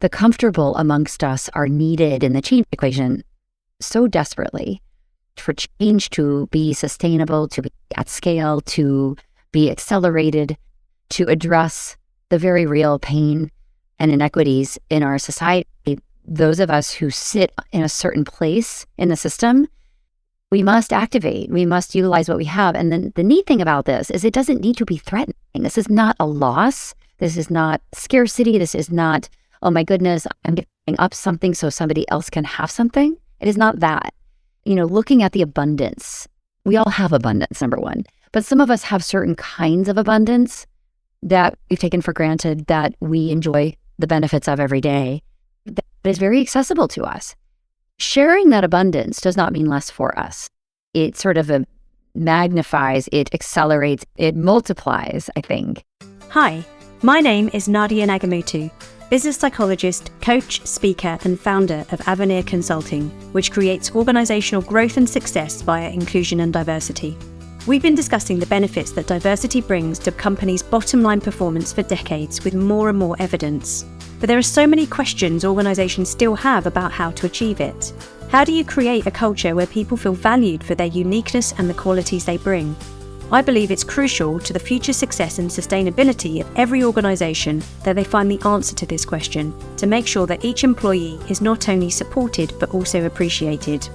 the comfortable amongst us are needed in the change equation so desperately for change to be sustainable, to be at scale, to be accelerated, to address the very real pain and inequities in our society. Those of us who sit in a certain place in the system, we must activate, we must utilize what we have. And then the neat thing about this is it doesn't need to be threatening. This is not a loss. This is not scarcity. This is not, oh my goodness, I'm giving up something so somebody else can have something. It is not that. Looking at the abundance, we all have abundance, number one, but some of us have certain kinds of abundance that we've taken for granted, that we enjoy the benefits of every day, that is very accessible to us. Sharing that abundance does not mean less for us. It sort of magnifies, it accelerates, it multiplies, I think. Hi, my name is Nadia Nagamutu, business psychologist, coach, speaker, and founder of Avenir Consulting, which creates organizational growth and success via inclusion and diversity. We've been discussing the benefits that diversity brings to companies' bottom line performance for decades with more and more evidence. But there are so many questions organizations still have about how to achieve it. How do you create a culture where people feel valued for their uniqueness and the qualities they bring? I believe it's crucial to the future success and sustainability of every organization that they find the answer to this question, to make sure that each employee is not only supported but also appreciated.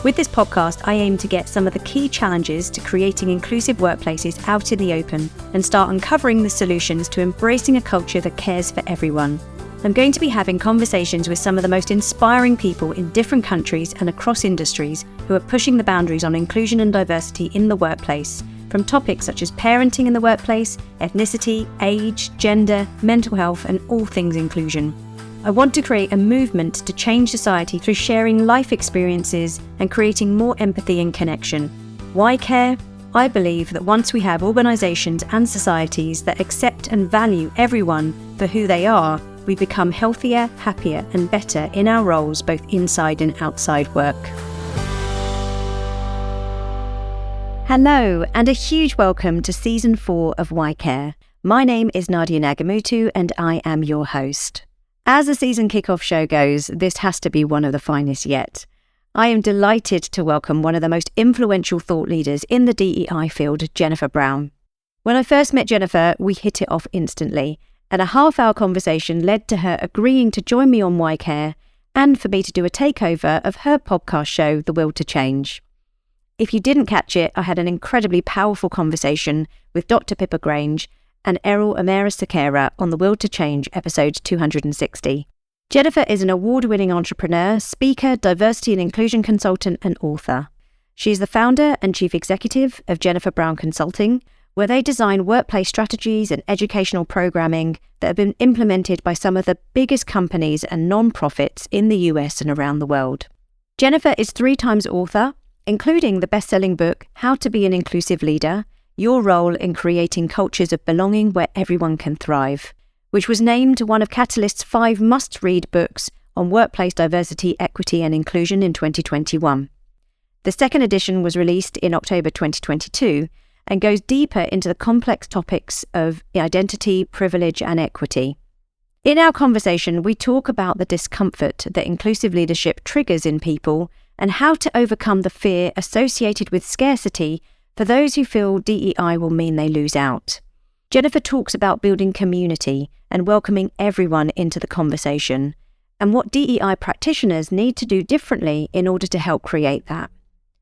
With this podcast, I aim to get some of the key challenges to creating inclusive workplaces out in the open and start uncovering the solutions to embracing a culture that cares for everyone. I'm going to be having conversations with some of the most inspiring people in different countries and across industries who are pushing the boundaries on inclusion and diversity in the workplace, from topics such as parenting in the workplace, ethnicity, age, gender, mental health, and all things inclusion. I want to create a movement to change society through sharing life experiences and creating more empathy and connection. Why care? I believe that once we have organisations and societies that accept and value everyone for who they are, we become healthier, happier, and better in our roles both inside and outside work. Hello, and a huge welcome to Season 4 of Why Care. My name is Nadia Nagamutu, and I am your host. As the season kickoff show goes, this has to be one of the finest yet. I am delighted to welcome one of the most influential thought leaders in the DEI field, Jennifer Brown. When I first met Jennifer, we hit it off instantly, and a half-hour conversation led to her agreeing to join me on Why Care and for me to do a takeover of her podcast show, The Will to Change. If you didn't catch it, I had an incredibly powerful conversation with Dr. Pippa Grange and Errol Amara-Sakara on The Will to Change, episode 260. Jennifer is an award-winning entrepreneur, speaker, diversity and inclusion consultant, and author. She is the founder and chief executive of Jennifer Brown Consulting, where they design workplace strategies and educational programming that have been implemented by some of the biggest companies and non-profits in the US and around the world. Jennifer is 3 times author, including the best-selling book, How to Be an Inclusive Leader, Your Role in Creating Cultures of Belonging Where Everyone Can Thrive, which was named one of Catalyst's 5 must-read books on workplace diversity, equity and inclusion in 2021. The second edition was released in October 2022 and goes deeper into the complex topics of identity, privilege and equity. In our conversation, we talk about the discomfort that inclusive leadership triggers in people and how to overcome the fear associated with scarcity for those who feel DEI will mean they lose out. Jennifer talks about building community and welcoming everyone into the conversation, and what DEI practitioners need to do differently in order to help create that.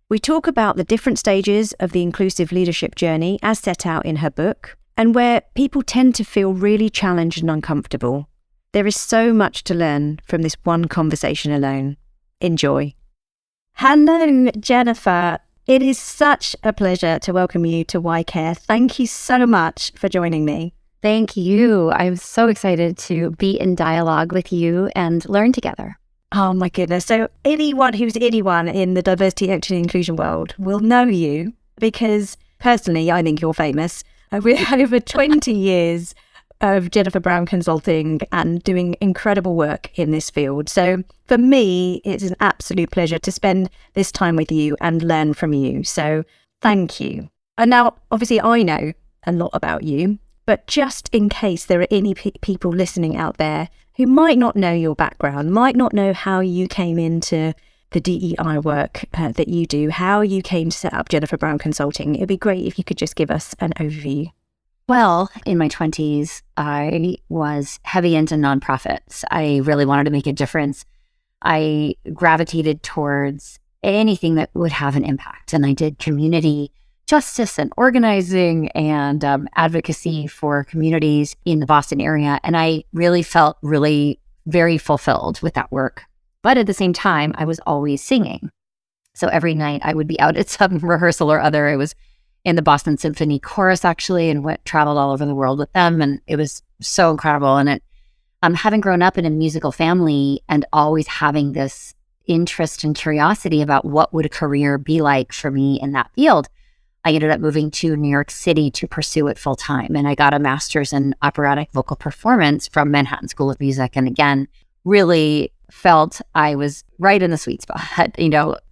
We talk about the different stages of the inclusive leadership journey as set out in her book, and where people tend to feel really challenged and uncomfortable. There is so much to learn from this one conversation alone. Enjoy. Hello, Jennifer. It is such a pleasure to welcome you to Why Care. Thank you so much for joining me. Thank you. I'm so excited to be in dialogue with you and learn together. Oh my goodness. So anyone who's anyone in the diversity, equity and inclusion world will know you because personally, I think you're famous. With over 20 years of Jennifer Brown Consulting and doing incredible work in this field. So for me, it's an absolute pleasure to spend this time with you and learn from you. So thank you. And now, obviously, I know a lot about you, but just in case there are any people listening out there who might not know your background, might not know how you came into the DEI work that you do, how you came to set up Jennifer Brown Consulting, it'd be great if you could just give us an overview. Well, in my 20s, I was heavy into nonprofits. I really wanted to make a difference. I gravitated towards anything that would have an impact. And I did community justice and organizing and advocacy for communities in the Boston area. And I really felt very fulfilled with that work. But at the same time, I was always singing. So every night I would be out at some rehearsal or other. I was in the Boston Symphony Chorus, actually, and traveled all over the world with them. And it was so incredible. And having grown up in a musical family and always having this interest and curiosity about what would a career be like for me in that field, I ended up moving to New York City to pursue it full time. And I got a master's in operatic vocal performance from Manhattan School of Music. And again, really felt I was right in the sweet spot,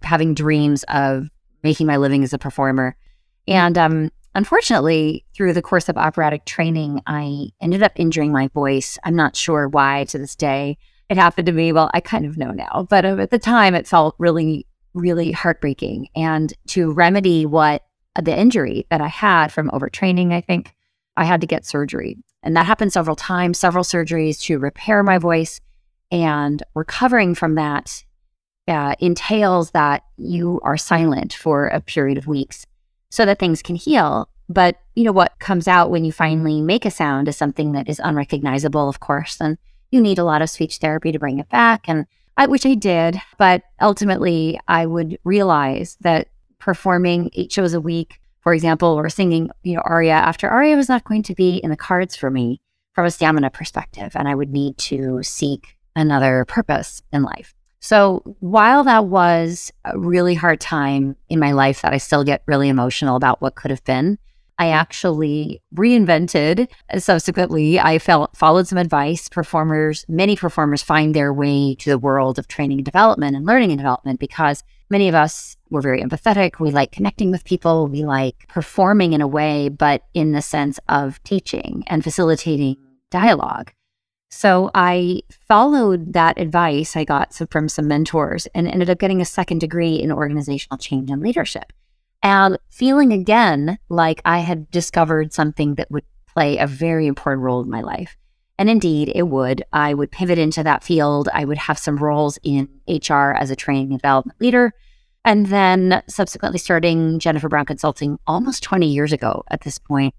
having dreams of making my living as a performer. And unfortunately, through the course of operatic training, I ended up injuring my voice. I'm not sure why to this day it happened to me. Well, I kind of know now, but at the time it felt really, really heartbreaking. And to remedy the injury that I had from overtraining, I think I had to get surgery. And that happened several times, several surgeries to repair my voice. And recovering from that entails that you are silent for a period of weeks so that things can heal. But what comes out when you finally make a sound is something that is unrecognizable, of course, and you need a lot of speech therapy to bring it back, which I did. But ultimately, I would realize that performing 8 shows a week, for example, or singing, aria after aria was not going to be in the cards for me from a stamina perspective, and I would need to seek another purpose in life. So while that was a really hard time in my life that I still get really emotional about what could have been, I actually reinvented. Subsequently, I followed some advice. Many performers find their way to the world of training and development and learning and development because many of us were very empathetic. We like connecting with people. We like performing in a way, but in the sense of teaching and facilitating dialogue. So I followed that advice I got from some mentors and ended up getting a second degree in organizational change and leadership. And feeling again like I had discovered something that would play a very important role in my life. And indeed, it would. I would pivot into that field. I would have some roles in HR as a training and development leader. And then subsequently starting Jennifer Brown Consulting almost 20 years ago at this point,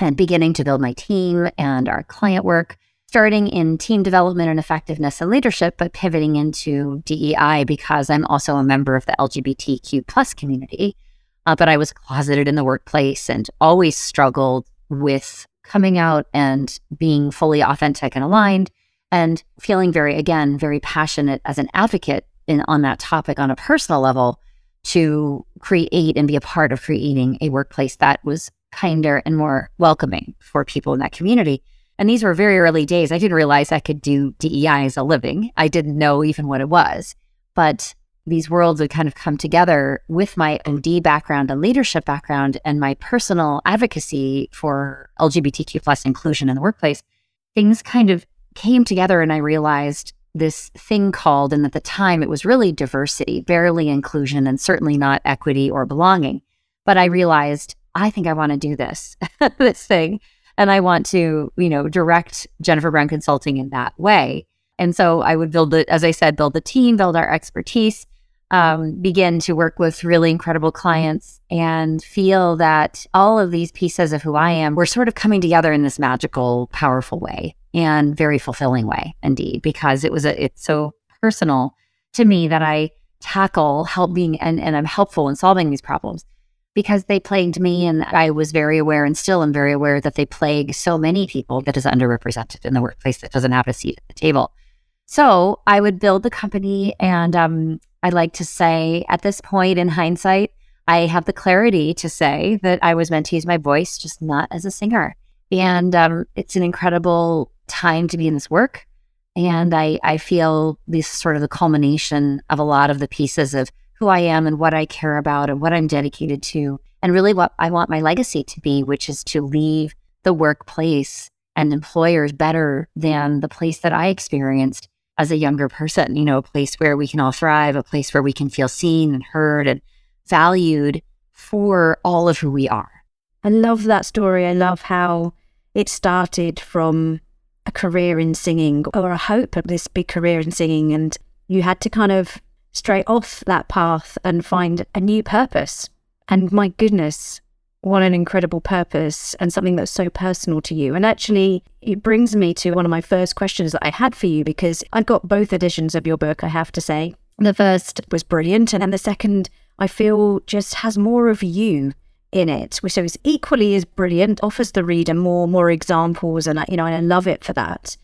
and beginning to build my team and our client work, starting in team development and effectiveness and leadership, but pivoting into DEI because I'm also a member of the LGBTQ plus community. But I was closeted in the workplace and always struggled with coming out and being fully authentic and aligned and feeling very passionate as an advocate on that topic on a personal level to create and be a part of creating a workplace that was kinder and more welcoming for people in that community. And these were very early days. I didn't realize I could do DEI as a living. I didn't know even what it was. But these worlds would kind of come together with my OD background and leadership background and my personal advocacy for LGBTQ plus inclusion in the workplace. Things kind of came together and I realized this thing called, and at the time it was really diversity, barely inclusion, and certainly not equity or belonging. But I realized, I think I want to do this, this thing. And I want to, direct Jennifer Brown Consulting in that way. And so I would build the team, build our expertise, begin to work with really incredible clients and feel that all of these pieces of who I am were sort of coming together in this magical, powerful way and very fulfilling way indeed, because it's so personal to me that I and I'm helpful in solving these problems because they plagued me. And I was very aware and still am very aware that they plague so many people that is underrepresented in the workplace that doesn't have a seat at the table. So I would build the company and I like to say at this point in hindsight, I have the clarity to say that I was meant to use my voice, just not as a singer. And it's an incredible time to be in this work. And I feel this sort of the culmination of a lot of the pieces of who I am and what I care about and what I'm dedicated to. And really what I want my legacy to be, which is to leave the workplace and employers better than the place that I experienced as a younger person, a place where we can all thrive, a place where we can feel seen and heard and valued for all of who we are. I love that story. I love how it started from a career in singing, or a hope of this big career in singing, and you had to kind of stray off that path and find a new purpose. And my goodness, what an incredible purpose, and something that's so personal to you. And actually, it brings me to one of my first questions that I had for you, because I got both editions of your book, I have to say. The first was brilliant, and then the second, I feel, just has more of you in it, which is equally as brilliant, offers the reader more examples, and I love it for that.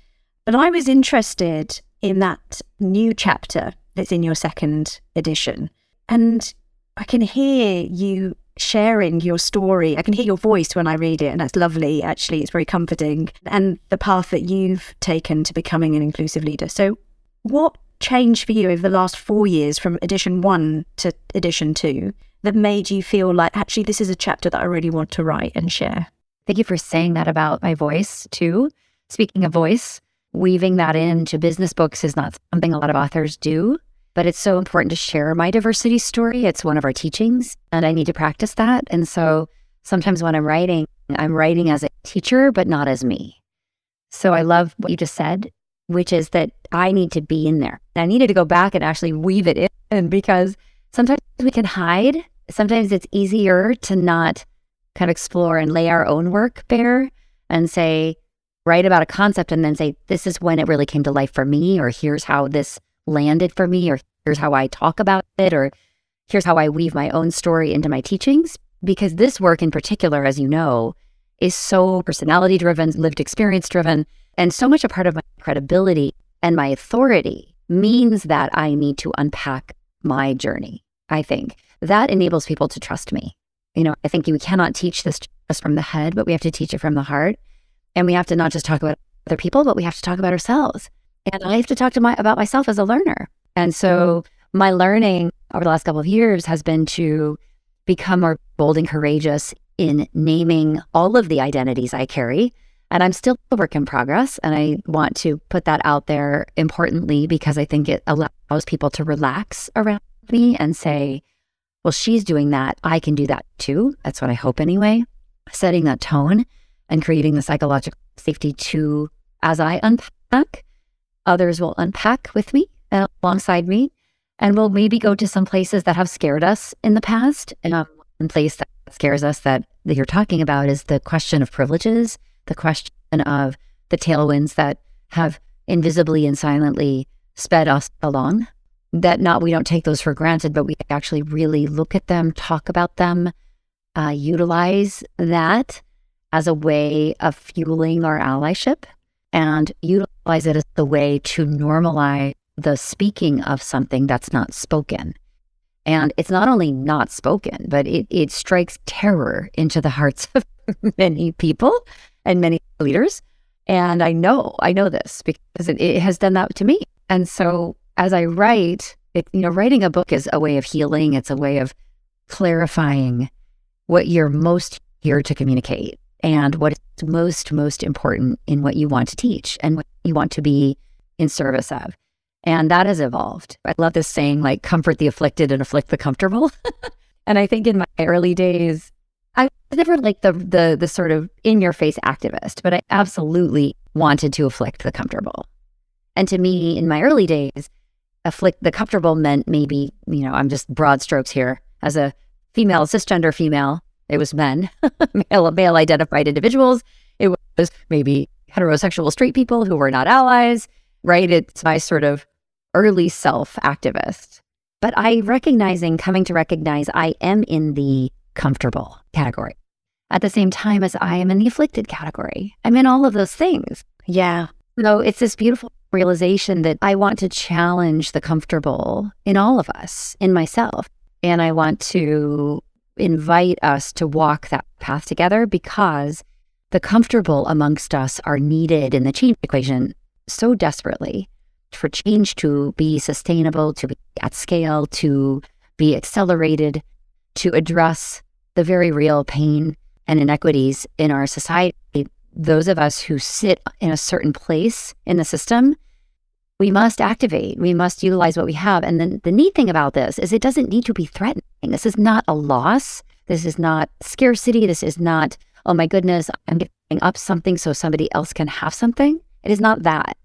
But I was interested in that new chapter that's in your second edition, and I can hear you sharing your story. I can hear your voice when I read it, and that's lovely. Actually, it's very comforting, and the path that you've taken to becoming an inclusive leader. So what changed for you over the last 4 years from edition 1 to edition 2 that made you feel like, actually, this is a chapter that I really want to write and share? Thank you for saying that about my voice too. Speaking of voice, weaving that into business books is not something a lot of authors do, but it's so important to share my diversity story. It's one of our teachings, and I need to practice that. And so sometimes when I'm writing as a teacher, but not as me. So I love what you just said, which is that I need to be in there. I needed to go back and actually weave it in, because sometimes we can hide. Sometimes it's easier to not kind of explore and lay our own work bare and say, write about a concept and then say, this is when it really came to life for me, or here's how this landed for me, or here's how I talk about it, or here's how I weave my own story into my teachings. Because this work in particular, as you know, is so personality driven, lived experience driven, and so much a part of my credibility and my authority means that I need to unpack my journey. I think that enables people to trust me. I think we cannot teach this just from the head, but we have to teach it from the heart. And we have to not just talk about other people, but we have to talk about ourselves. And I have to talk about myself as a learner. And so my learning over the last couple of years has been to become more bold and courageous in naming all of the identities I carry. And I'm still a work in progress. And I want to put that out there importantly, because I think it allows people to relax around me and say, well, she's doing that, I can do that too. That's what I hope anyway. Setting that tone and creating the psychological safety to, as I unpack, others will unpack with me and alongside me. And we'll maybe go to some places that have scared us in the past. And one place that scares us that you're talking about is the question of privileges, the question of the tailwinds that have invisibly and silently sped us along. We don't take those for granted, but we actually really look at them, talk about them, utilize that as a way of fueling our allyship, and utilize it as the way to normalize the speaking of something that's not spoken. And it's not only not spoken, but it strikes terror into the hearts of many people and many leaders. And I know this because it has done that to me. And so as I write, writing a book is a way of healing. It's a way of clarifying what you're most here to communicate and what is most important in what you want to teach and what you want to be in service of. And that has evolved. I love this saying, like, comfort the afflicted and afflict the comfortable. And I think in my early days, I was never like the sort of in-your-face activist, but I absolutely wanted to afflict the comfortable. And to me, in my early days, afflict the comfortable meant maybe, I'm just broad strokes here. As a female, cisgender female, it was men, male identified individuals. It was maybe heterosexual straight people who were not allies, right? It's my sort of early self activist. But coming to recognize I am in the comfortable category at the same time as I am in the afflicted category. I'm in all of those things. Yeah. So it's this beautiful realization that I want to challenge the comfortable in all of us, in myself. And I want to invite us to walk that path together, because the comfortable amongst us are needed in the change equation so desperately for change to be sustainable, to be at scale, to be accelerated, to address the very real pain and inequities in our society. those of us who sit in a certain place in the system, we must activate, we must utilize what we have. And then the neat thing about this is it doesn't need to be threatening. This is not a loss. This is not scarcity. This is not, oh my goodness, I'm giving up something so somebody else can have something. It is not that.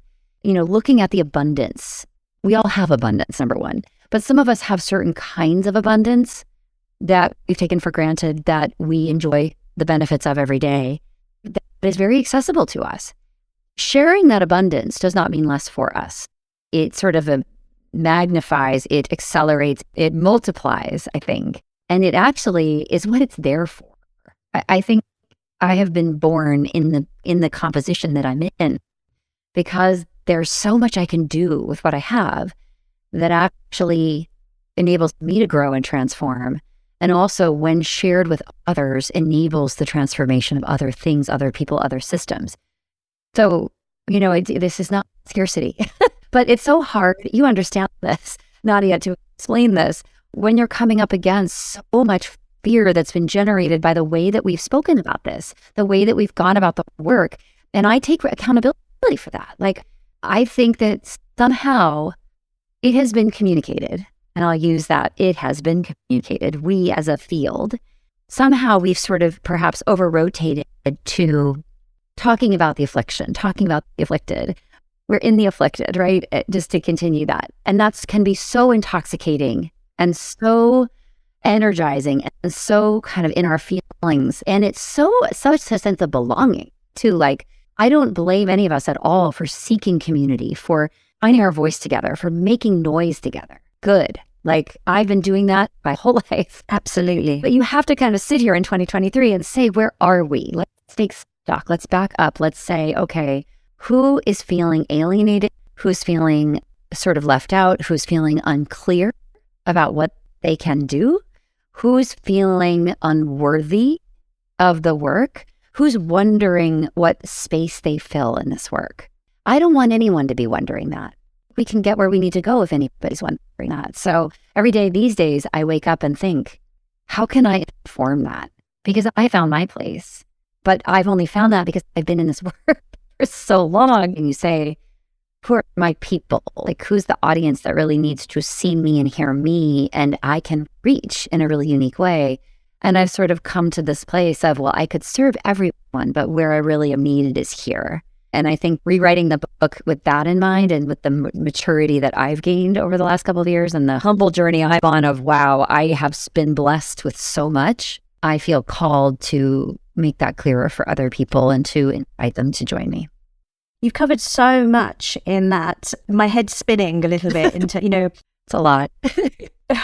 Looking at the abundance, we all have abundance, number one, but some of us have certain kinds of abundance that we've taken for granted that we enjoy the benefits of every day that is very accessible to us. Sharing that abundance does not mean less for us. It sort of magnifies, it accelerates, it multiplies, I think. And it actually is what it's there for. I think I have been born in the composition that I'm in because there's so much I can do with what I have that actually enables me to grow and transform. And also, when shared with others, enables the transformation of other things, other people, other systems. So, this is not scarcity, but it's so hard. You understand this, Nadia, to explain this when you're coming up against so much fear that's been generated by the way that we've spoken about this, the way that we've gone about the work. And I take accountability for that. Like, I think that somehow it has been communicated. And I'll use that. It has been communicated. We as a field, somehow we've sort of perhaps over-rotated to talking about the affliction, talking about the afflicted. We're in the afflicted, right? Just to continue that. And that can be so intoxicating and so energizing and so kind of in our feelings. And it's such a sense of belonging too. Like, I don't blame any of us at all for seeking community, for finding our voice together, for making noise together. Good. Like, I've been doing that my whole life. Absolutely. But you have to kind of sit here in 2023 and say, where are we? Let's take stock. Let's back up. Let's say, okay, who is feeling alienated? Who's feeling sort of left out? Who's feeling unclear about what they can do? Who's feeling unworthy of the work? Who's wondering what space they fill in this work? I don't want anyone to be wondering that. We can get where we need to go if anybody's wondering that. So every day these days, I wake up and think, how can I inform that? Because I found my place, but I've only found that because I've been in this work for so long. And you say, who are my people? Like, who's the audience that really needs to see me and hear me and I can reach in a really unique way? And I've sort of come to this place of, well, I could serve everyone, but where I really am needed is here. And I think rewriting the book with that in mind and with the maturity that I've gained over the last couple of years and the humble journey I've on of, wow, I have been blessed with so much. I feel called to make that clearer for other people and to invite them to join me. You've covered so much in that. My head's spinning a little bit into, it's a lot.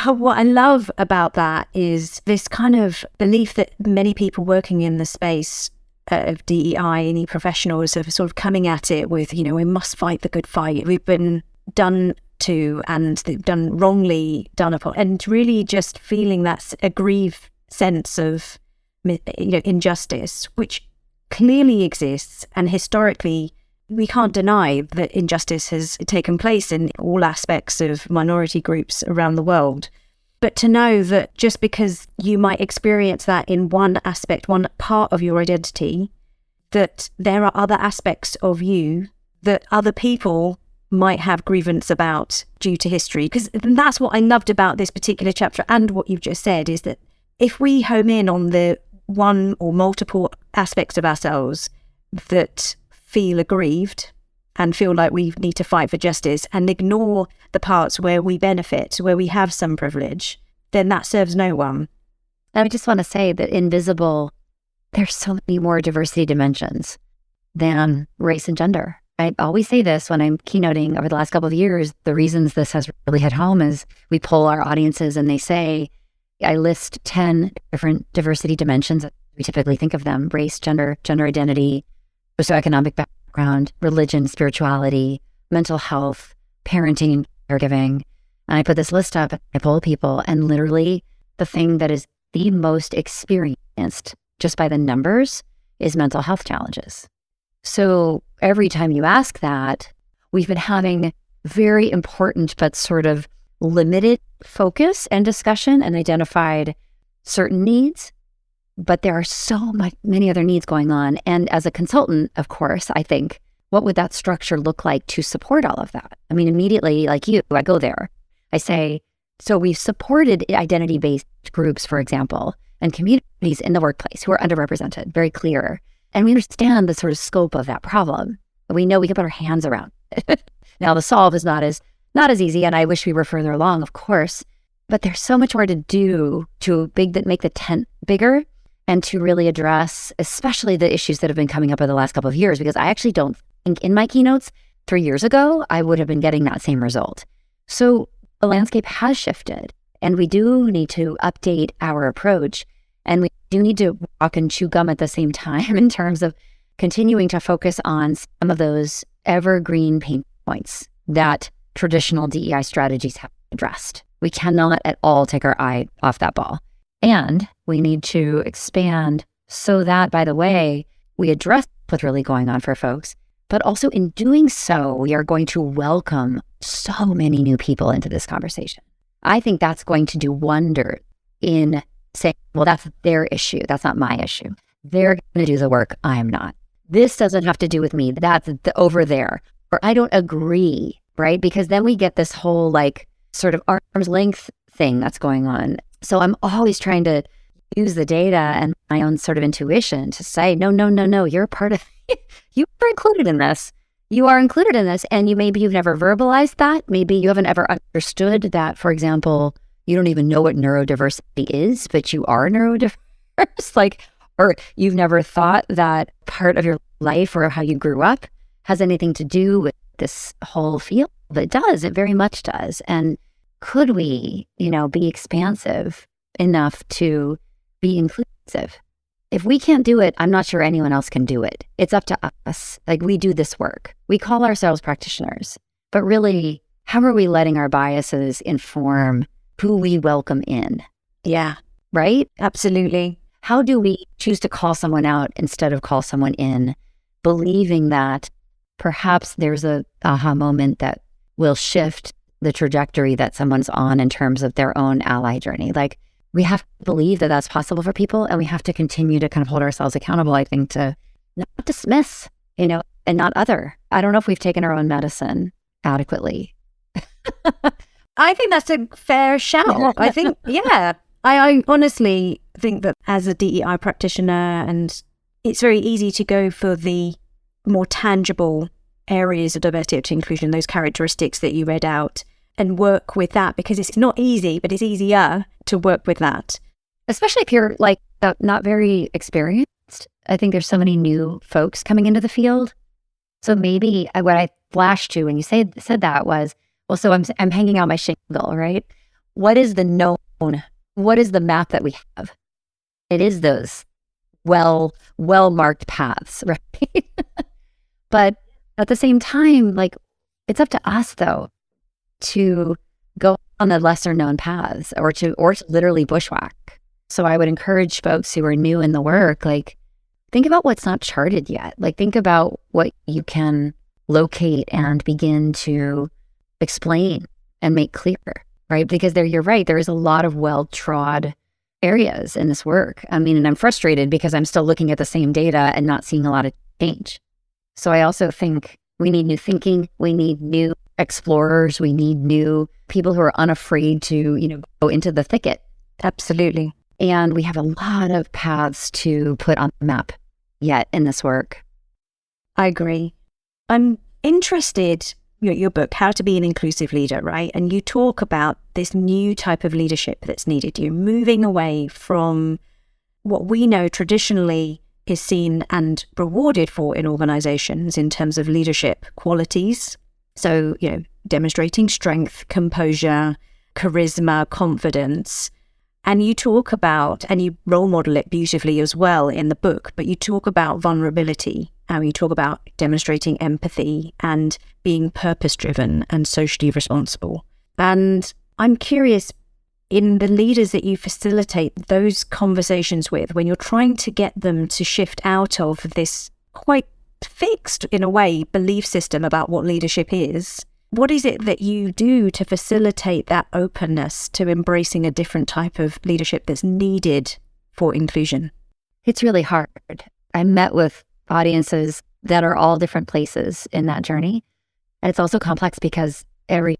What I love about that is this kind of belief that many people working in the space of DEI and professionals are sort of coming at it with, we must fight the good fight. We've been done to and they've done wrongly done upon, and really just feeling that aggrieved sense of injustice, which clearly exists, and historically we can't deny that injustice has taken place in all aspects of minority groups around the world. But to know that just because you might experience that in one aspect, one part of your identity, that there are other aspects of you that other people might have grievance about due to history. Because that's what I loved about this particular chapter and what you've just said, is that if we home in on the one or multiple aspects of ourselves that feel aggrieved and feel like we need to fight for justice and ignore the parts where we benefit, where we have some privilege, then that serves no one. I just want to say that invisible, there's so many more diversity dimensions than race and gender. I always say this when I'm keynoting over the last couple of years. The reasons this has really hit home is we poll our audiences and they say, I list 10 different diversity dimensions. We typically think of them: race, gender identity, socioeconomic background, religion, spirituality, mental health, parenting, caregiving. And I put this list up, I poll people, and literally the thing that is the most experienced just by the numbers is mental health challenges. So every time you ask that, we've been having very important but sort of limited focus and discussion and identified certain needs. But there are many other needs going on. And as a consultant, of course, I think, what would that structure look like to support all of that? I mean, immediately, like you, I go there. I say, so we've supported identity-based groups, for example, and communities in the workplace who are underrepresented, very clear. And we understand the sort of scope of that problem. We know we can put our hands around it. Now, the solve is not as easy, and I wish we were further along, of course, but there's so much more to do to make the tent bigger and to really address, especially the issues that have been coming up in the last couple of years, because I actually don't think in my keynotes 3 years ago, I would have been getting that same result. So the landscape has shifted, and we do need to update our approach, and we do need to walk and chew gum at the same time in terms of continuing to focus on some of those evergreen pain points that traditional DEI strategies have addressed. We cannot at all take our eye off that ball. And we need to expand so that, by the way, we address what's really going on for folks, but also in doing so, we are going to welcome so many new people into this conversation. I think that's going to do wonders in saying, well, that's their issue. That's not my issue. They're going to do the work. I'm not. This doesn't have to do with me. That's over there. Or I don't agree, right? Because then we get this whole like sort of arm's length thing that's going on. So I'm always trying to use the data and my own sort of intuition to say, no, you're a part of, you are included in this. You are included in this. And maybe you've never verbalized that. Maybe you haven't ever understood that, for example, you don't even know what neurodiversity is, but you are neurodiverse. Or you've never thought that part of your life or how you grew up has anything to do with this whole field. But it does. It very much does. And could we, be expansive enough to be inclusive? If we can't do it, I'm not sure anyone else can do it. It's up to us. We do this work. We call ourselves practitioners. But really, how are we letting our biases inform who we welcome in? Yeah. Right? Absolutely. How do we choose to call someone out instead of call someone in, believing that perhaps there's a aha moment that will shift the trajectory that someone's on in terms of their own ally journey? We have to believe that that's possible for people, and we have to continue to kind of hold ourselves accountable, I think, to not dismiss, and not other. I don't know if we've taken our own medicine adequately. I think that's a fair shout. I think, yeah. I honestly think that as a DEI practitioner, and it's very easy to go for the more tangible areas of diversity, equity, inclusion, those characteristics that you read out, and work with that, because it's not easy, but it's easier to work with that. Especially if you're not very experienced. I think there's so many new folks coming into the field. So maybe what I flashed to when you said that was, well, so I'm hanging out my shingle, right? What is the known? What is the map that we have? It is those well-marked paths, right? But at the same time, it's up to us, though, to go on the lesser known paths or to literally bushwhack. So I would encourage folks who are new in the work, think about what's not charted yet. Think about what you can locate and begin to explain and make clear, right? Because you're right, there is a lot of well-trod areas in this work. I mean, and I'm frustrated because I'm still looking at the same data and not seeing a lot of change. So I also think we need new thinking. We need new explorers. We need new people who are unafraid to, go into the thicket. Absolutely. And we have a lot of paths to put on the map yet in this work. I agree. I'm interested, your book, How to Be an Inclusive Leader, right? And you talk about this new type of leadership that's needed. You're moving away from what we know traditionally is seen and rewarded for in organizations in terms of leadership qualities. So, demonstrating strength, composure, charisma, confidence. And you talk about, and you role model it beautifully as well in the book, but you talk about vulnerability, and you talk about demonstrating empathy and being purpose-driven and socially responsible. And I'm curious, in the leaders that you facilitate those conversations with, when you're trying to get them to shift out of this quite fixed, in a way, belief system about what leadership is, what is it that you do to facilitate that openness to embracing a different type of leadership that's needed for inclusion? It's really hard. I met with audiences that are all different places in that journey. And it's also complex because every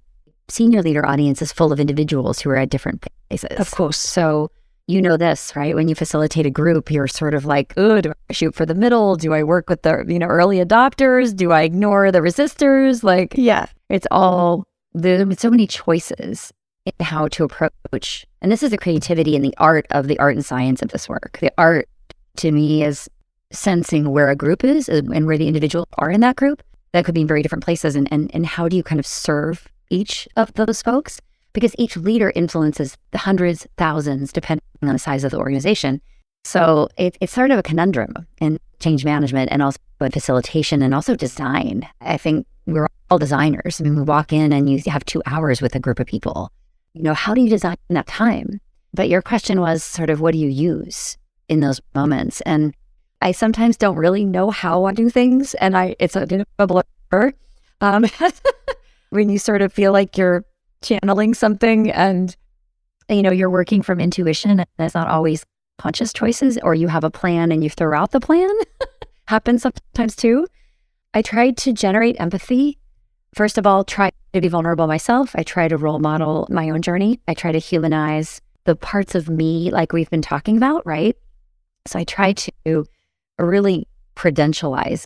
senior leader audience is full of individuals who are at different places. Of course. So you know this, right? When you facilitate a group, you're sort of like, oh, do I shoot for the middle? Do I work with the, early adopters? Do I ignore the resistors? Like, Yeah. it's all, there's so many choices in how to approach. And this is the creativity and the art and science of this work. The art to me is sensing where a group is and where the individuals are in that group. That could be in very different places. And how do you kind of serve each of those folks? Because each leader influences the hundreds, thousands, depending on the size of the organization. So it's sort of a conundrum in change management and also in facilitation and also design. I think we're all designers. I mean, we walk in and you have 2 hours with a group of people. How do you design that time? But your question was sort of, what do you use in those moments? And I sometimes don't really know how I do things. And it's a bit of a blur. When you sort of feel like you're channeling something and, you're working from intuition and it's not always conscious choices, or you have a plan and you throw out the plan. Happens sometimes too. I tried to generate empathy. First of all, try to be vulnerable myself. I try to role model my own journey. I try to humanize the parts of me like we've been talking about, right? So I try to really credentialize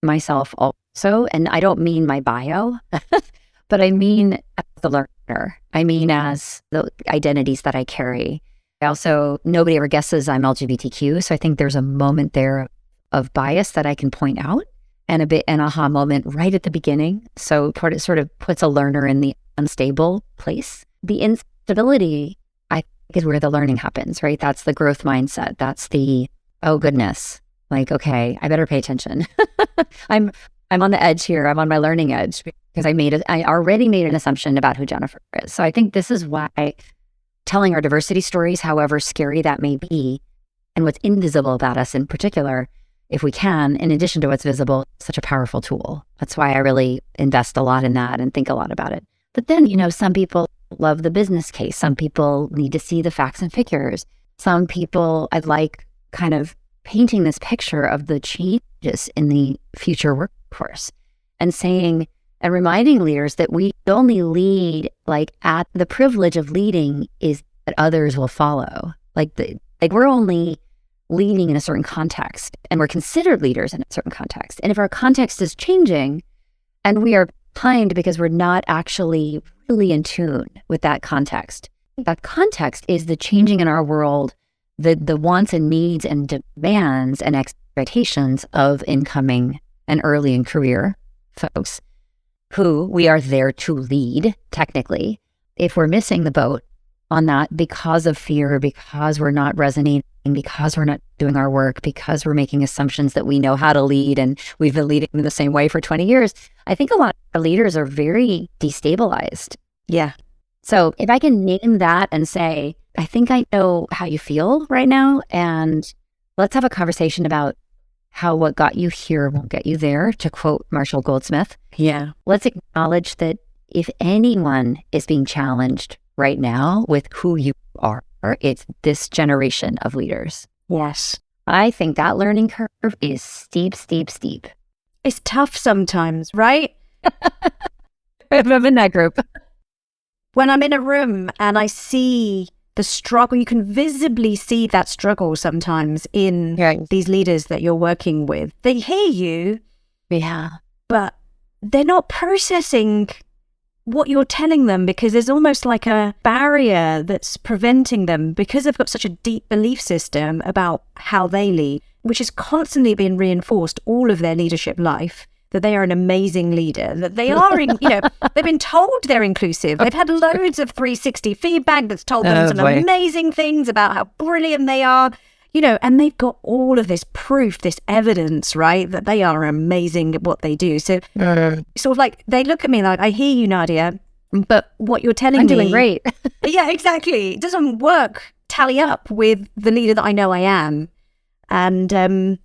myself also. And I don't mean my bio, but I mean as the learner. I mean as the identities that I carry. I also, nobody ever guesses I'm LGBTQ. So I think there's a moment there of bias that I can point out, and an aha moment right at the beginning. So it sort of puts a learner in the unstable place. The instability, I think, is where the learning happens, right? That's the growth mindset. That's the, oh goodness, like, okay, I better pay attention. I'm on the edge here. I'm on my learning edge because I already made an assumption about who Jennifer is. So I think this is why telling our diversity stories, however scary that may be, and what's invisible about us in particular, if we can, in addition to what's visible, such a powerful tool. That's why I really invest a lot in that and think a lot about it. But then, some people love the business case. Some people need to see the facts and figures. Some people, I'd like kind of painting this picture of the changes in the future workforce and saying and reminding leaders that we only lead at the privilege of leading is that others will follow. We're only leading in a certain context, and we're considered leaders in a certain context. And if our context is changing and we are behind because we're not actually really in tune with that context is the changing in our world, the wants and needs and demands and expectations of incoming and early in career folks who we are there to lead, technically. If we're missing the boat on that because of fear, because we're not resonating, because we're not doing our work, because we're making assumptions that we know how to lead and we've been leading the same way for 20 years, I think a lot of leaders are very destabilized. Yeah. So if I can name that and say, I think I know how you feel right now, and let's have a conversation about how what got you here won't get you there, to quote Marshall Goldsmith. Yeah. Let's acknowledge that if anyone is being challenged right now with who you are, it's this generation of leaders. Yes. I think that learning curve is steep, steep, steep. It's tough sometimes, right? I'm in that group. When I'm in a room and I see the struggle, you can visibly see that struggle sometimes in these leaders that you're working with. They hear you, but they're not processing what you're telling them because there's almost like a barrier that's preventing them because they've got such a deep belief system about how they lead, which is constantly being reinforced all of their leadership life, that they are an amazing leader, that they are, they've been told they're inclusive. They've had loads of 360 feedback that's told them amazing things about how brilliant they are, and they've got all of this proof, this evidence, right, that they are amazing at what they do. So sort of like, they look at me like, I hear you, Nadia, but what you're telling me... I'm doing great. Yeah, exactly. It doesn't tally up with the leader that I know I am. And, and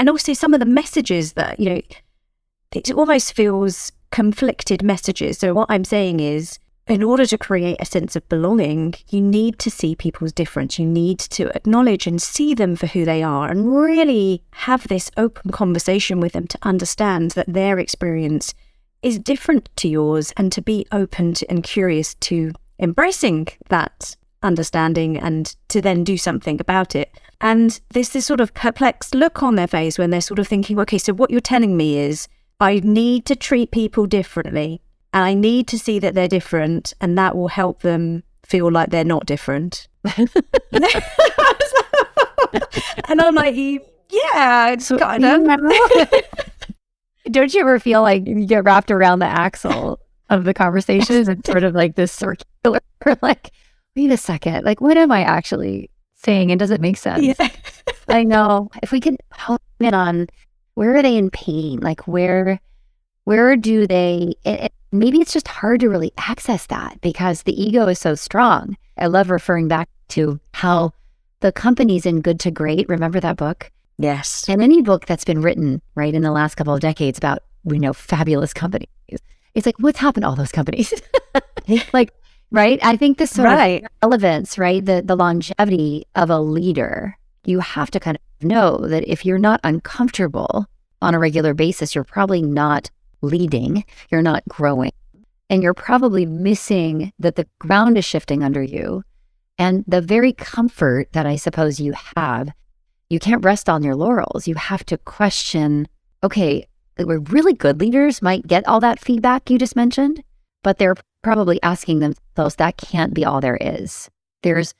also some of the messages that, it almost feels conflicted messages. So what I'm saying is, in order to create a sense of belonging, you need to see people's difference. You need to acknowledge and see them for who they are and really have this open conversation with them to understand that their experience is different to yours, and to be open to and curious to embracing that understanding and to then do something about it. And there's this sort of perplexed look on their face when they're sort of thinking, okay, so what you're telling me is I need to treat people differently and I need to see that they're different, and that will help them feel like they're not different. And I'm like, yeah, it's kind of. Don't you ever feel like you get wrapped around the axle of the conversations and sort of like this circular, like, wait a second, like, what am I actually saying? And does it make sense? Yeah. I know. If we could hone in on where are they in pain? Like, where do they, maybe it's just hard to really access that because the ego is so strong. I love referring back to how the companies in Good to Great, remember that book? Yes. And any book that's been written, right, in the last couple of decades about, fabulous companies, it's like, what's happened to all those companies? Like, right? I think this sort of relevance, right, the longevity of a leader, you have to kind of know that if you're not uncomfortable on a regular basis, you're probably not leading, you're not growing, and you're probably missing that the ground is shifting under you. And the very comfort that I suppose you have, you can't rest on your laurels. You have to question, okay, we're really good leaders might get all that feedback you just mentioned, but they're probably asking themselves, that can't be all there is. There's,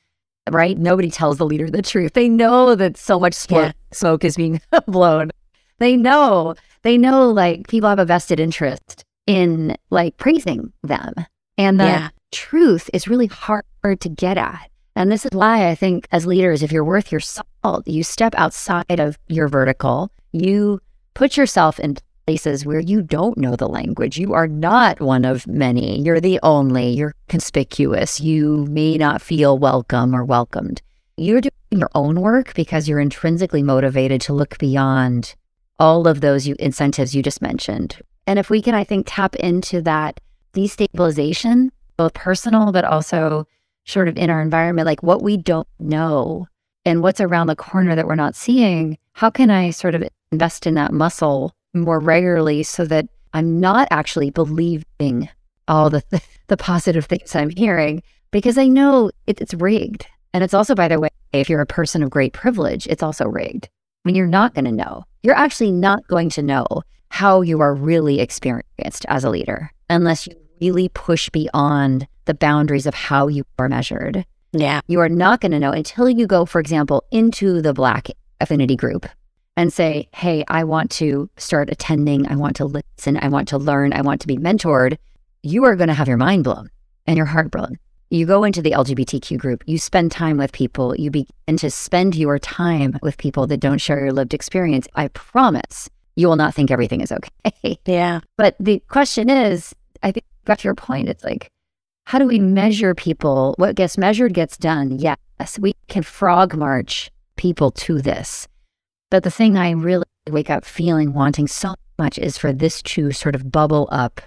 right? Nobody tells the leader the truth. They know that so much smoke is being blown. They know like people have a vested interest in like praising them. And the truth is really hard to get at. And this is why I think as leaders, if you're worth your salt, you step outside of your vertical, you put yourself in places where you don't know the language. You are not one of many. You're the only. You're conspicuous. You may not feel welcome or welcomed. You're doing your own work because you're intrinsically motivated to look beyond all of those incentives you just mentioned. And if we can, I think, tap into that destabilization, both personal, but also sort of in our environment, like what we don't know and what's around the corner that we're not seeing, how can I sort of invest in that muscle more regularly so that I'm not actually believing all the positive things I'm hearing, because I know it's rigged. And it's also, by the way, if you're a person of great privilege, it's also rigged. I mean, you're not going to know. You're actually not going to know how you are really experienced as a leader unless you really push beyond the boundaries of how you are measured. Yeah. You are not going to know until you go, for example, into the Black affinity group and say, hey, I want to start attending. I want to listen. I want to learn. I want to be mentored. You are going to have your mind blown and your heart blown. You go into the LGBTQ group, you spend time with people, you begin to spend your time with people that don't share your lived experience. I promise you will not think everything is okay. Yeah. But the question is, I think back to your point, it's like, how do we measure people? What gets measured gets done. Yes, we can frog march people to this. But the thing I really wake up feeling, wanting so much is for this to sort of bubble up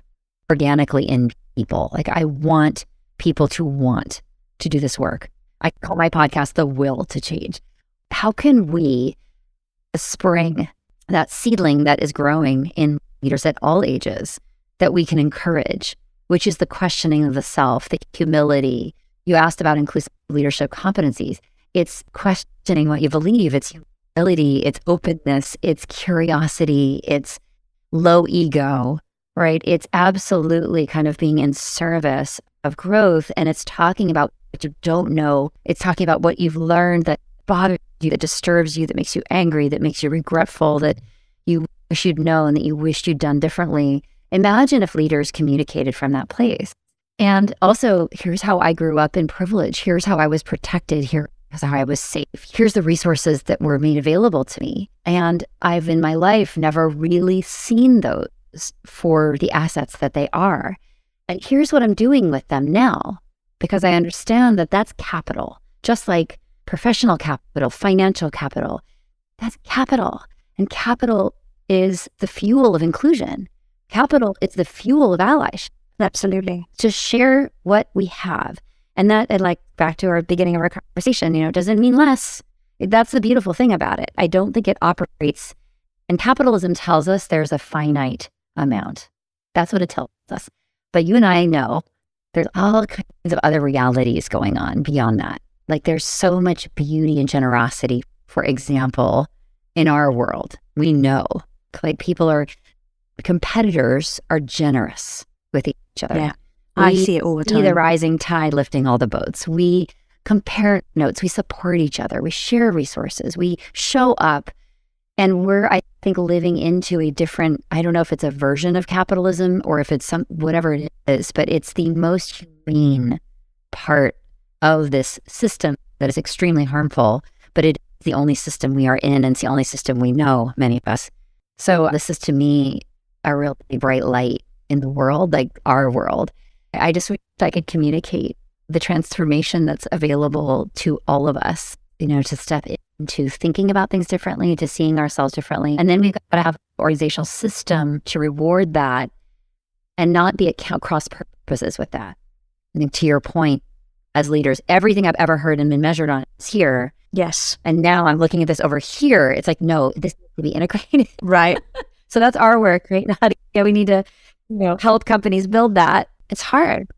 organically in people. Like I want people to want to do this work. I call my podcast The Will to Change. How can we spring that seedling that is growing in leaders at all ages that we can encourage, which is the questioning of the self, the humility. You asked about inclusive leadership competencies. It's questioning what you believe. It's humility, it's openness, it's curiosity, it's low ego, right? It's absolutely kind of being in service of growth. And it's talking about what you don't know. It's talking about what you've learned that bothers you, that disturbs you, that makes you angry, that makes you regretful, that you wish you'd known, that you wished you'd done differently. Imagine if leaders communicated from that place. And also, here's how I grew up in privilege. Here's how I was protected. Here's how I was safe. Here's the resources that were made available to me. And I've in my life never really seen those for the assets that they are. And here's what I'm doing with them now, because I understand that that's capital, just like professional capital, financial capital. That's capital. And capital is the fuel of inclusion. Capital is the fuel of allyship. Absolutely. To share what we have. And that, and like back to our beginning of our conversation, doesn't mean less. That's the beautiful thing about it. I don't think it operates, and capitalism tells us there's a finite amount. That's what it tells us. But you and I know there's all kinds of other realities going on beyond that. Like there's so much beauty and generosity, for example, in our world. We know like competitors are generous with each other. Yeah. I see it all the time. We see the rising tide lifting all the boats. We compare notes. We support each other. We share resources. We show up. And we're, I think, living into a different, I don't know if it's a version of capitalism or if it's whatever it is, but it's the most humane part of this system that is extremely harmful, but it's the only system we are in, and it's the only system we know, many of us. So this is, to me, a really bright light in the world, like our world. I just wish I could communicate the transformation that's available to all of us, to step into thinking about things differently, to seeing ourselves differently. And then we've got to have an organizational system to reward that and not be at cross purposes with that. I think to your point, as leaders, everything I've ever heard and been measured on is here. Yes. And now I'm looking at this over here. It's like, no, this needs to be integrated. Right. So that's our work, right? We need to help companies build that. It's hard.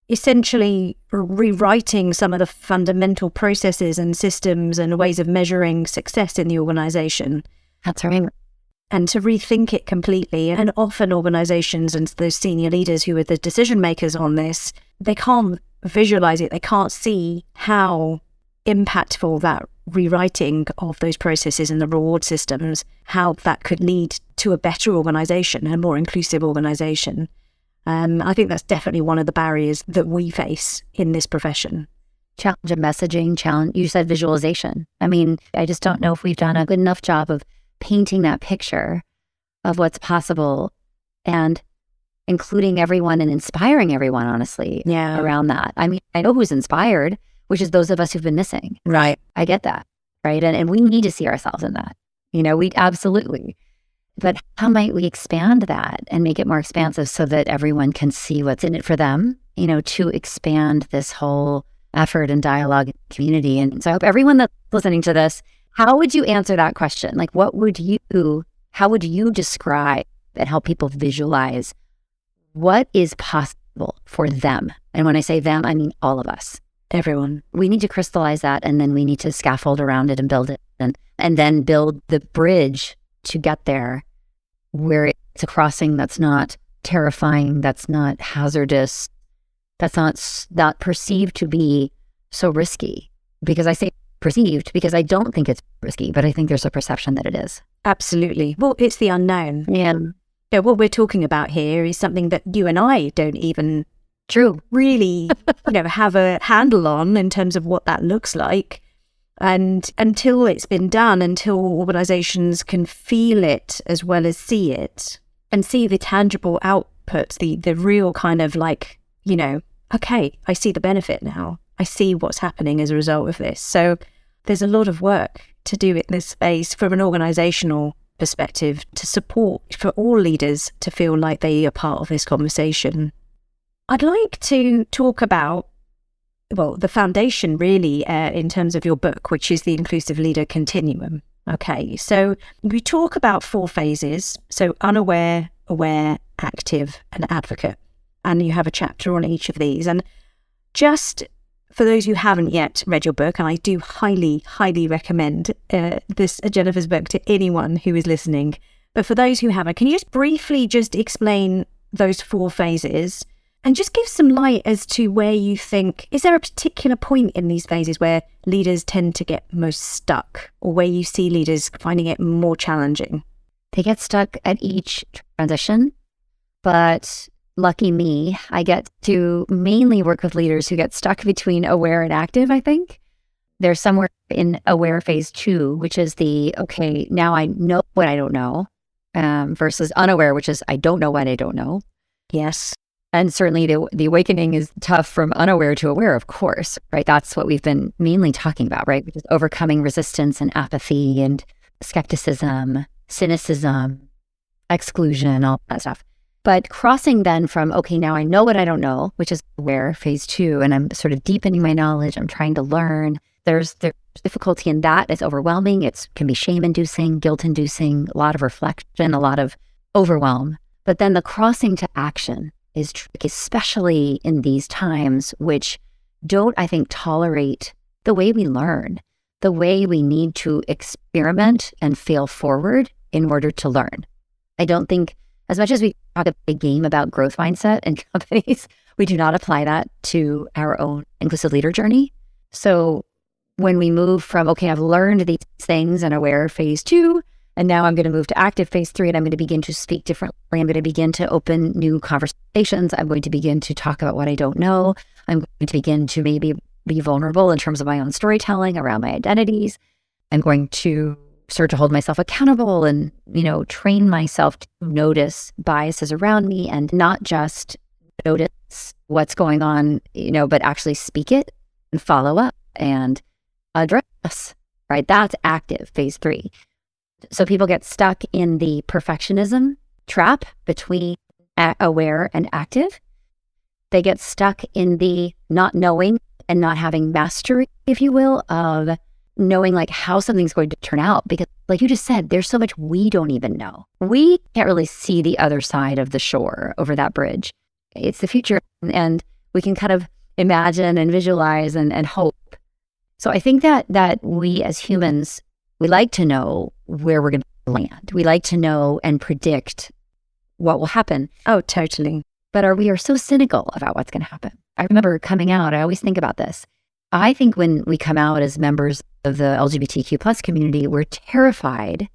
Essentially rewriting some of the fundamental processes and systems and ways of measuring success in the organization. That's right. And to rethink it completely. And often organizations and those senior leaders who are the decision makers on this, they can't visualize it. They can't see how impactful that rewriting of those processes and the reward systems, how that could lead to a better organization, a more inclusive organization. I think that's definitely one of the barriers that we face in this profession. Challenge of messaging, challenge. You said visualization. I mean, I just don't know if we've done a good enough job of painting that picture of what's possible and including everyone and inspiring everyone, honestly, around that. I mean, I know who's inspired, which is those of us who've been missing. Right. I get that. Right. And we need to see ourselves in that. We absolutely. But how might we expand that and make it more expansive so that everyone can see what's in it for them, to expand this whole effort and dialogue and community. And so I hope everyone that's listening to this, how would you answer that question? Like, how would you describe and help people visualize what is possible for them? And when I say them, I mean all of us. Everyone. We need to crystallize that, and then we need to scaffold around it and build it, and then build the bridge to get there where it's a crossing that's not terrifying, that's not hazardous, that's not perceived to be so risky. Because I say perceived because I don't think it's risky, but I think there's a perception that it is. Absolutely. Well, it's the unknown. Yeah. What we're talking about here is something that you and I don't even really have a handle on in terms of what that looks like. And until it's been done, until organizations can feel it as well as see it and see the tangible outputs, the real kind of like, okay, I see the benefit now. I see what's happening as a result of this. So there's a lot of work to do in this space from an organizational perspective to support for all leaders to feel like they are part of this conversation. I'd like to talk about the foundation really in terms of your book, which is the Inclusive Leader Continuum. Okay, so we talk about 4 phases. So unaware, aware, active, and advocate. And you have a chapter on each of these. And just for those who haven't yet read your book, and I do highly, highly recommend Jennifer's book to anyone who is listening. But for those who haven't, can you just briefly just explain those 4 phases? And just give some light as to where you think, is there a particular point in these phases where leaders tend to get most stuck, or where you see leaders finding it more challenging? They get stuck at each transition, but lucky me, I get to mainly work with leaders who get stuck between aware and active, I think. They're somewhere in aware phase 2, which is okay, now I know what I don't know, versus unaware, which is I don't know what I don't know. Yes. And certainly the awakening is tough from unaware to aware, of course, right? That's what we've been mainly talking about, right? Which is overcoming resistance and apathy and skepticism, cynicism, exclusion, all that stuff. But crossing then from, okay, now I know what I don't know, which is where phase 2, and I'm sort of deepening my knowledge. I'm trying to learn. There's difficulty in that. It's overwhelming. It can be shame-inducing, guilt-inducing, a lot of reflection, a lot of overwhelm. But then the crossing to action is tricky, especially in these times, which don't, I think, tolerate the way we learn, the way we need to experiment and fail forward in order to learn. I don't think, as much as we talk a big game about growth mindset in companies, we do not apply that to our own inclusive leader journey. So when we move from, okay, I've learned these things and aware phase 2, and now I'm going to move to active phase 3, and I'm going to begin to speak differently. I'm going to begin to open new conversations. I'm going to begin to talk about what I don't know. I'm going to begin to maybe be vulnerable in terms of my own storytelling around my identities. I'm going to start to hold myself accountable and, train myself to notice biases around me and not just notice what's going on, but actually speak it and follow up and address, right? That's active phase 3. So people get stuck in the perfectionism trap between aware and active. They get stuck in the not knowing and not having mastery, if you will, of knowing like how something's going to turn out. Because like you just said, there's so much we don't even know. We can't really see the other side of the shore over that bridge. It's the future, and we can kind of imagine and visualize and hope. So I think that we as humans, we like to know where we're going to land. We like to know and predict what will happen. Oh, totally. But we are so cynical about what's going to happen. I remember coming out, I always think about this. I think when we come out as members of the LGBTQ plus community, we're terrified,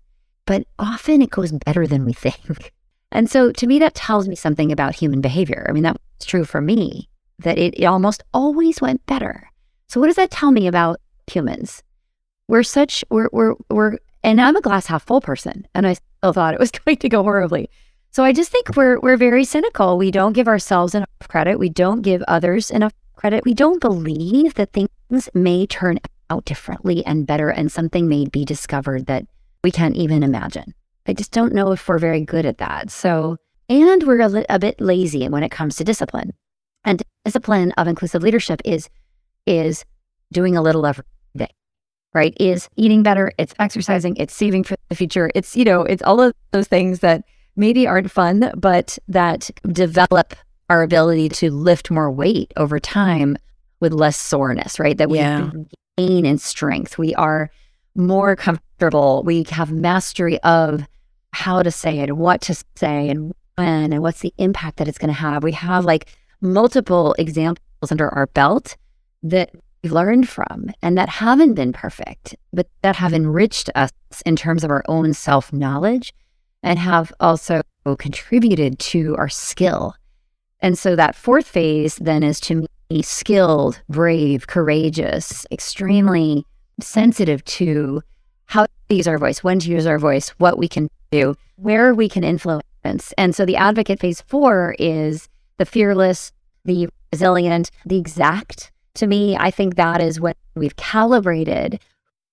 but often it goes better than we think. And so to me, that tells me something about human behavior. I mean, that's true for me, that it almost always went better. So what does that tell me about humans? We're and I'm a glass half full person, and I still thought it was going to go horribly. So I just think we're very cynical. We don't give ourselves enough credit. We don't give others enough credit. We don't believe that things may turn out differently and better, and something may be discovered that we can't even imagine. I just don't know if we're very good at that. So, and we're a bit lazy when it comes to discipline. And discipline of inclusive leadership is doing a little every day, right? Is eating better, it's exercising, it's saving for the future. It's, it's all of those things that maybe aren't fun, but that develop our ability to lift more weight over time with less soreness, right? That we gain in strength. We are more comfortable. We have mastery of how to say it, what to say, and when, and what's the impact that it's going to have. We have like multiple examples under our belt that we've learned from and that haven't been perfect, but that have enriched us in terms of our own self-knowledge and have also contributed to our skill. And so that fourth phase then is to be skilled, brave, courageous, extremely sensitive to how to use our voice, when to use our voice, what we can do, where we can influence. And so the advocate phase 4 is the fearless, the resilient, the exact. To me, I think that is when we've calibrated,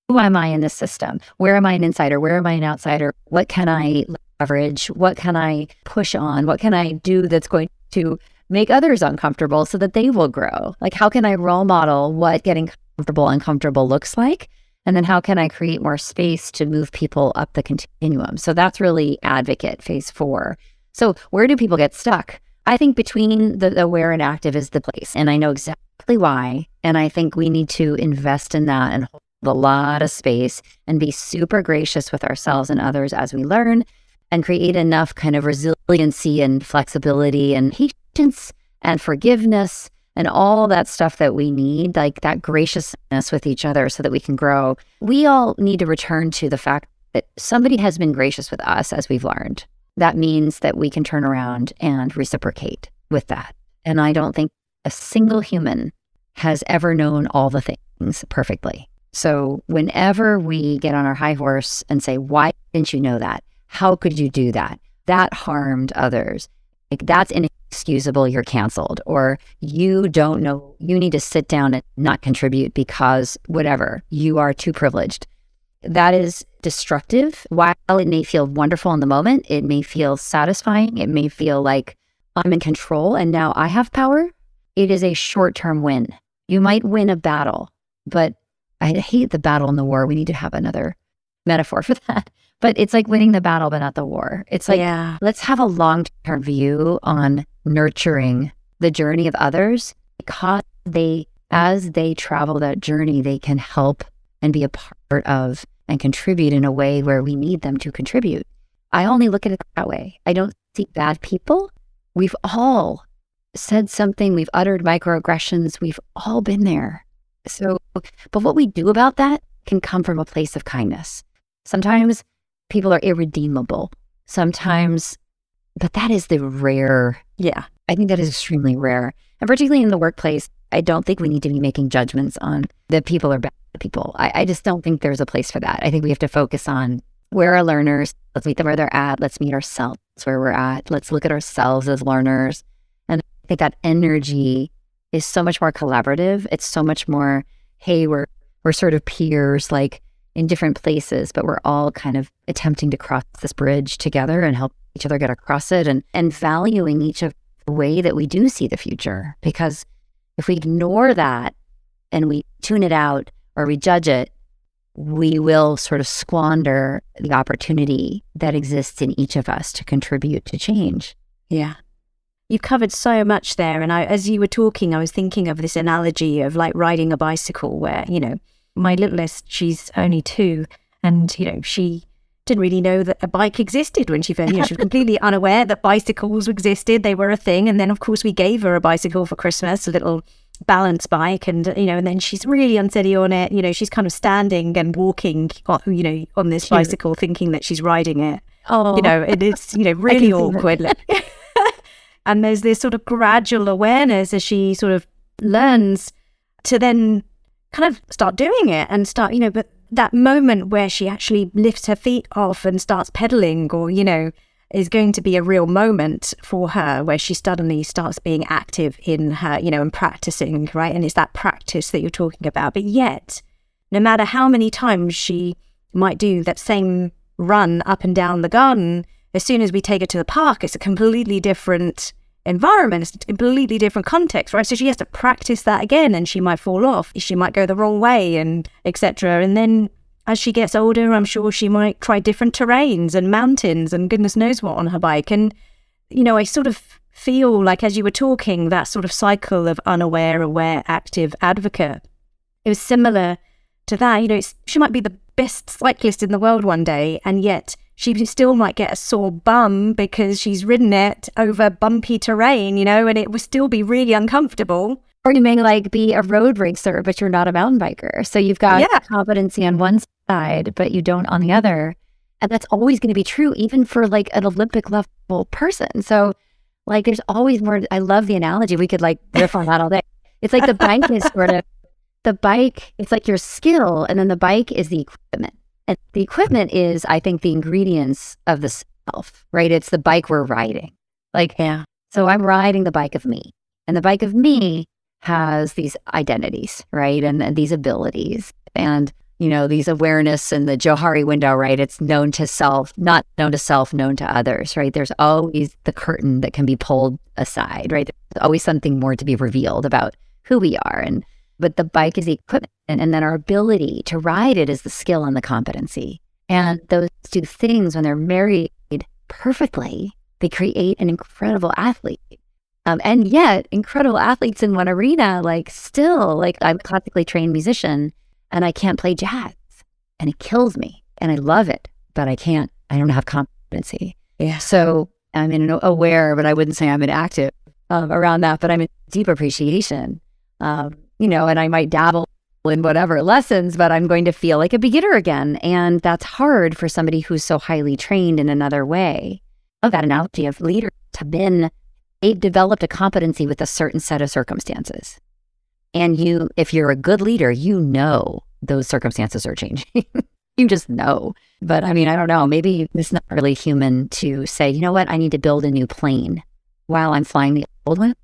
who am I in this system? Where am I an insider? Where am I an outsider? What can I leverage? What can I push on? What can I do that's going to make others uncomfortable so that they will grow? Like, how can I role model what getting comfortable and uncomfortable looks like? And then how can I create more space to move people up the continuum? So that's really advocate phase 4. So where do people get stuck? I think between the aware and active is the place. And I know exactly why. And I think we need to invest in that and hold a lot of space and be super gracious with ourselves and others as we learn and create enough kind of resiliency and flexibility and patience and forgiveness and all that stuff that we need, like that graciousness with each other so that we can grow. We all need to return to the fact that somebody has been gracious with us as we've learned. That means that we can turn around and reciprocate with that. And I don't think a single human has ever known all the things perfectly. So whenever we get on our high horse and say, why didn't you know that? How could you do that? That harmed others. Like, that's inexcusable, you're canceled. Or you don't know, you need to sit down and not contribute because whatever, you are too privileged. that is destructive. While it may feel wonderful in the moment, it may feel satisfying, it may feel like I'm in control and now I have power. It is a short-term win. You might win a battle, but I hate the battle and the war. We need to have another metaphor for that. But it's like winning the battle, but not the war. It's like, let's have a long-term view on nurturing the journey of others, because as they travel that journey, they can help and be a part of and contribute in a way where we need them to contribute. I only look at it that way. I don't see bad people. We've all said something, we've uttered microaggressions, we've all been there. So, but what we do about that can come from a place of kindness. Sometimes people are irredeemable. Sometimes, but that is the rare. Yeah. I think that is extremely rare. And particularly in the workplace, I don't think we need to be making judgments on that people are bad people. I just don't think there's a place for that. I think we have to focus on where are learners. Let's meet them where they're at. Let's meet ourselves where we're at. Let's look at ourselves as learners. And I think that energy is so much more collaborative. It's so much more, hey, we're sort of peers, like in different places, but we're all kind of attempting to cross this bridge together and help each other get across it, and valuing each of the way that we do see the future. Because if we ignore that and we tune it out or we judge it, we will sort of squander the opportunity that exists in each of us to contribute to change. Yeah. You've covered so much there. And as you were talking, I was thinking of this analogy of like riding a bicycle where, my littlest, she's only 2, and, she didn't really know that a bike existed when she first, she was completely unaware that bicycles existed. They were a thing. And then, of course, we gave her a bicycle for Christmas, a little balance bike. And, and then she's really unsteady on it. She's kind of standing and walking, on this bicycle, thinking that she's riding it. Oh, it is, really awkward. And there's this sort of gradual awareness as she sort of learns to then kind of start doing it and start, but that moment where she actually lifts her feet off and starts pedaling or, is going to be a real moment for her where she suddenly starts being active in her, and practicing, right? And it's that practice that you're talking about. But yet, no matter how many times she might do that same run up and down the garden, as soon as we take her to the park, it's a completely different environment, it's a completely different context, right? So she has to practice that again, and she might fall off, she might go the wrong way, and etc. And then as she gets older, I'm sure she might try different terrains and mountains and goodness knows what on her bike. And, I sort of feel like as you were talking, that sort of cycle of unaware, aware, active, advocate, it was similar to that. She might be the best cyclist in the world one day, and yet she still might get a sore bum because she's ridden it over bumpy terrain, and it would still be really uncomfortable. Or you may be a road racer, but you're not a mountain biker. So you've got competency on one side, but you don't on the other. And that's always going to be true, even for an Olympic level person. So there's always more. I love the analogy. We could riff on that all day. It's like the bike is it's like your skill, and then the bike is the equipment. And the equipment is, I think, the ingredients of the self, right? It's the bike we're riding. So I'm riding the bike of me, and the bike of me has these identities, right? And these abilities, and, these awareness and the Johari window, right? It's known to self, not known to self, known to others, right? There's always the curtain that can be pulled aside, right? There's always something more to be revealed about who we are. But the bike is the equipment, and then our ability to ride it is the skill and the competency. And those two things, when they're married perfectly, they create an incredible athlete. And yet, incredible athletes in one arena, I'm a classically trained musician, and I can't play jazz, and it kills me, and I love it, but I don't have competency. Yeah. So I'm aware, but I wouldn't say I'm an active around that, but I'm in deep appreciation. And I might dabble in whatever lessons, but I'm going to feel like a beginner again. And that's hard for somebody who's so highly trained in another way. I love that analogy of leaders they've developed a competency with a certain set of circumstances. And if you're a good leader, those circumstances are changing. You just know. But I don't know, maybe it's not really human to say, you know what, I need to build a new plane while I'm flying the old one.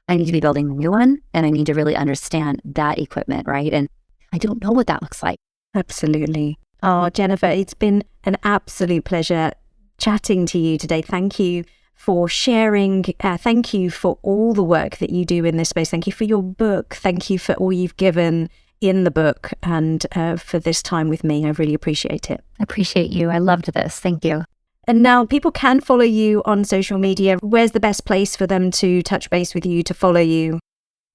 I need to be building a new one, and I need to really understand that equipment, right? And I don't know what that looks like. Absolutely. Oh, Jennifer, it's been an absolute pleasure chatting to you today. Thank you for sharing. Thank you for all the work that you do in this space. Thank you for your book. Thank you for all you've given in the book and for this time with me. I really appreciate it. I appreciate you. I loved this. Thank you. And now people can follow you on social media. Where's the best place for them to touch base with you, to follow you?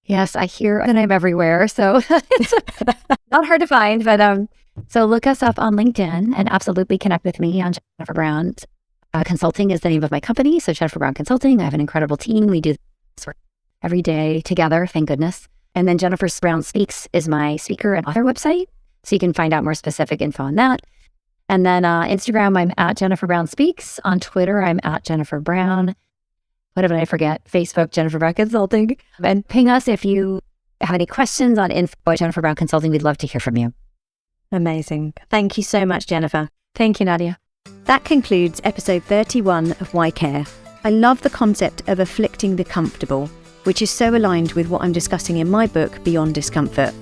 Yes, I hear that I'm everywhere, so it's not hard to find. But so look us up on LinkedIn and absolutely connect with me on Jennifer Brown. Consulting is the name of my company, so Jennifer Brown Consulting. I have an incredible team. We do this work every day together, thank goodness. And then Jennifer Brown Speaks is my speaker and author website, so you can find out more specific info on that. And then Instagram, I'm at Jennifer Brown Speaks. On Twitter, I'm at Jennifer Brown. What did I forget? Facebook, Jennifer Brown Consulting. And ping us if you have any questions on info at Jennifer Brown Consulting. We'd love to hear from you. Amazing. Thank you so much, Jennifer. Thank you, Nadia. That concludes episode 31 of Why Care. I love the concept of afflicting the comfortable, which is so aligned with what I'm discussing in my book, Beyond Discomfort.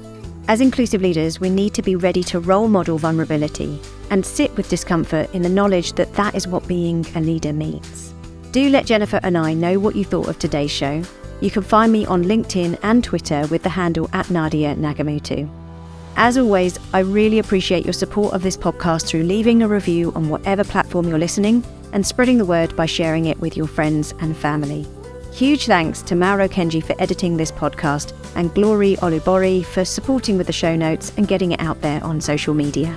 As inclusive leaders, we need to be ready to role model vulnerability and sit with discomfort in the knowledge that that is what being a leader means. Do let Jennifer and I know what you thought of today's show. You can find me on LinkedIn and Twitter with the handle @Nadia Nagamutu. As always, I really appreciate your support of this podcast through leaving a review on whatever platform you're listening and spreading the word by sharing it with your friends and family. Huge thanks to Mauro Kenji for editing this podcast and Glory Olubori for supporting with the show notes and getting it out there on social media.